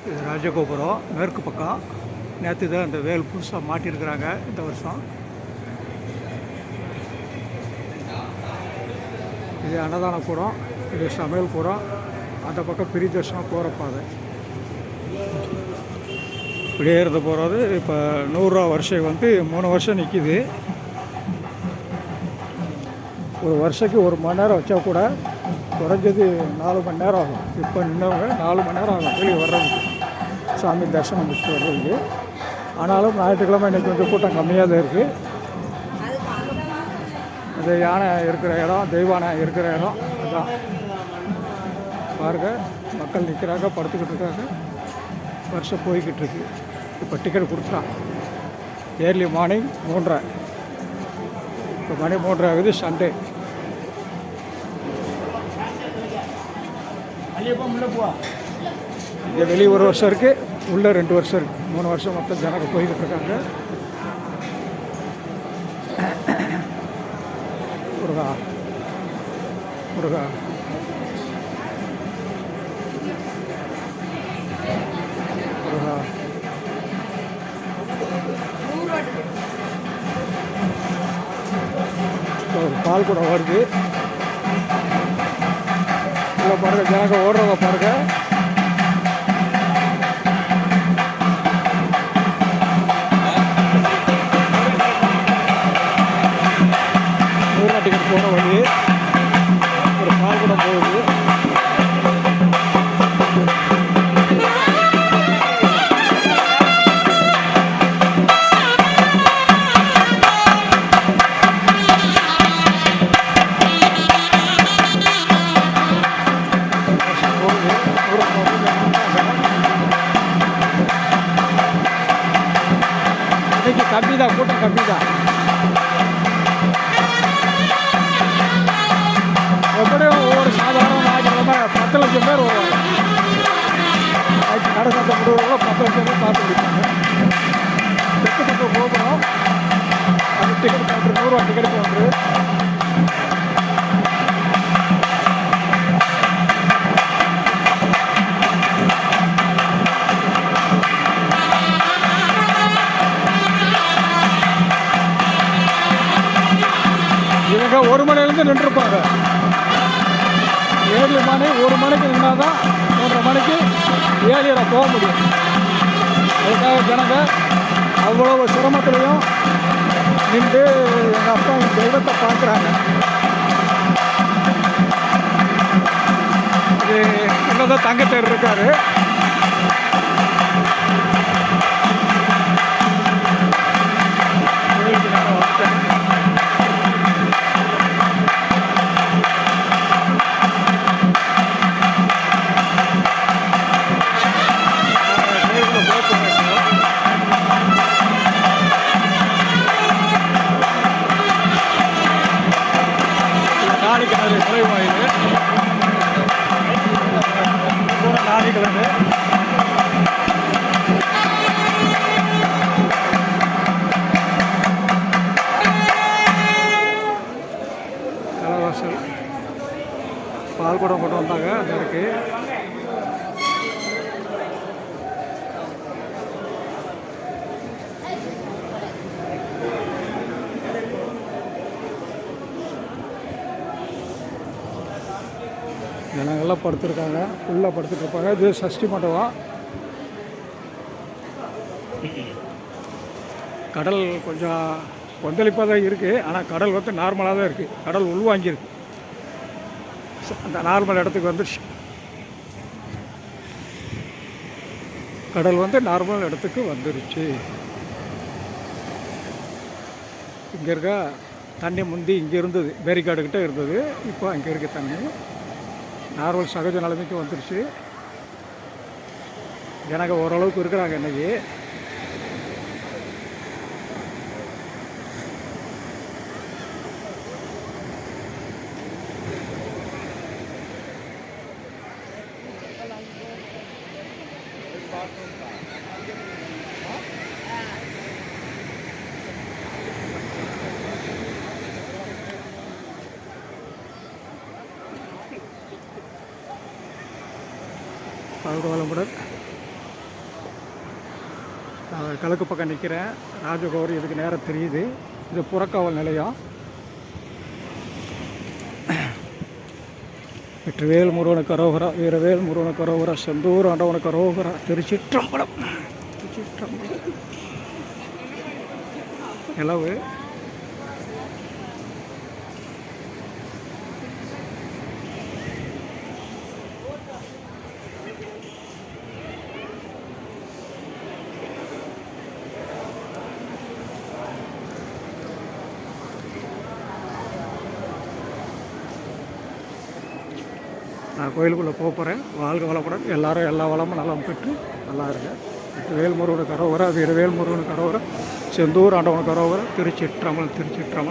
இது ராஜகோபுரம் மேற்கு பக்கம். நேற்று தான் இந்த வேல் புதுசாக மாட்டியிருக்கிறாங்க இந்த வருஷம். இது அன்னதான கூடம், இது சமையல் கூடம், அந்த பக்கம் பிரிதர்ஷனம் போகிற பாதை. இப்படியே இருந்து போகிறது. இப்போ 100 ரூபா வருஷம் வந்து 3 வருஷம் நிற்கிது. ஒரு வருஷத்துக்கு 1 மணி நேரம் வச்சா கூட குறைஞ்சது 4 மணி நேரம் ஆகும். இப்போ நின்றவங்க 4 மணி நேரம் ஆகும் வெளியே வர்றதுக்கு, சாமி தரிசனம் முடிச்சுட்டு வர்றதுக்கு. ஆனாலும் ஞாயிற்றுக்கிழமை இன்றைக்கி கொஞ்சம் கூட்டம் கம்மியாக தான் இருக்குது. அது யானை இருக்கிற இடம், தெய்வானை இருக்கிற இடம் அதுதான். பாருங்கள், மக்கள் நிற்கிறாங்க, படுத்துக்கிட்டு இருக்காங்க. வருஷம் போய்கிட்டு இருக்கு. இப்போ டிக்கெட் கொடுத்துட்டான். Early morning 3:30. இப்போ மணி 3:30 ஆகுது, சண்டே. இங்கே வெளியே 1 வருஷம் இருக்குது, உள்ளே 2 வருஷம் இருக்குது. 3 வருஷம் மொத்தம் ஜனங்க போய்கிட்டு இருக்காங்க. முருகா முருகா முருகா. பால் கூட வருது. இல்லை பாருங்க, ஜனங்க ஓடுறத பாருங்க. டிக்கெட் போகிற வழி ஒரு பால் கூட போகுது. இன்னைக்கு கம்மி தான், கூட்டம் கம்மி தான். எப்படியும் ஒவ்வொரு சாதாரண ஞாயிற்றுக்கிழமை 10 லட்சம் பேர் வருவாங்க. கடை சந்தை முடிவுகளோ 10 லட்சம் பேர் பார்த்து முடிப்பாங்க. தெற்கு பக்கம் கோபுரம், அது டிக்கெட் கவுண்டர் 100 ரூபா டிக்கெட் கவுண்டரு. இவங்க 1 மணிலேருந்து நின்றுருப்பாங்க. ஏர்லி மார்னிங் 1 மணிக்கு நின்றால் தான் 3:30 மணிக்கு ஏர்லியராக போக முடியும். அதுக்காக ஜனங்க அவ்வளோ சிரமத்துலையும் நின்று எங்கள் அப்பா தெய்வத்தை பார்க்குறாங்க. இது என்னதான் தங்கத்தேர் இருக்கார். நாளைக்கு தலைவாசல் பால் குடம் கொண்டு வந்தாங்க. அது இருக்குது. ஜனங்கள்லாம் படுத்துருக்காங்க, ஃபுல்லாக படுத்துட்டு இருப்பாங்க. இது சஷ்டி மண்டபம். கடல் கொஞ்சம் கொந்தளிப்பாக தான் இருக்குது. ஆனால் கடல் வந்து நார்மலாக தான் இருக்குது. கடல் உள்வாங்கியிருக்கு. அந்த நார்மல் இடத்துக்கு வந்துடுச்சு. கடல் வந்து நார்மல் இடத்துக்கு வந்துடுச்சு. இங்கே இருக்க தண்ணி முந்தி இங்கே இருந்தது, பேரிகார்டுக்கிட்ட இருந்தது. இப்போ அங்கே இருக்க தண்ணி நார்மல் சகஜ நிலைமைக்கு வந்துடுச்சு. ஜனங்க ஓரளவுக்கு இருக்கிறாங்க இன்றைக்கி. வாழ்க வளமுடன். நான் கிழக்கு பக்கம் நிற்கிறேன். ராஜகோபுரம் இதுக்கு நேரம் தெரியுது. இது புறக்காவல் நிலையம். வெற்றிவேல் முருகனுக்கு அரோகரா, வீரவேல் முருகனுக்கு அரோகரா, செந்தூர் ஆண்டவனுக்கு அரோகரா, திருச்சிற்றம்பலம். திருச்சிற்றம்பலம். நிலவு நான் கோயிலுக்குள்ளே போகிறேன். வாழ்க வளமுடன். எல்லாரும் எல்லா வளமும் நலம் பெற்று நல்லா இருங்க. வேல்முருகனுக்கு அரோகரா, வீரவேல் முருகனுக்கு அரோகரா, செந்தூர் ஆண்டவனுக்கு அரோகரா, திருச்சிற்றம்பலம். திருச்சிற்றம்பலம்.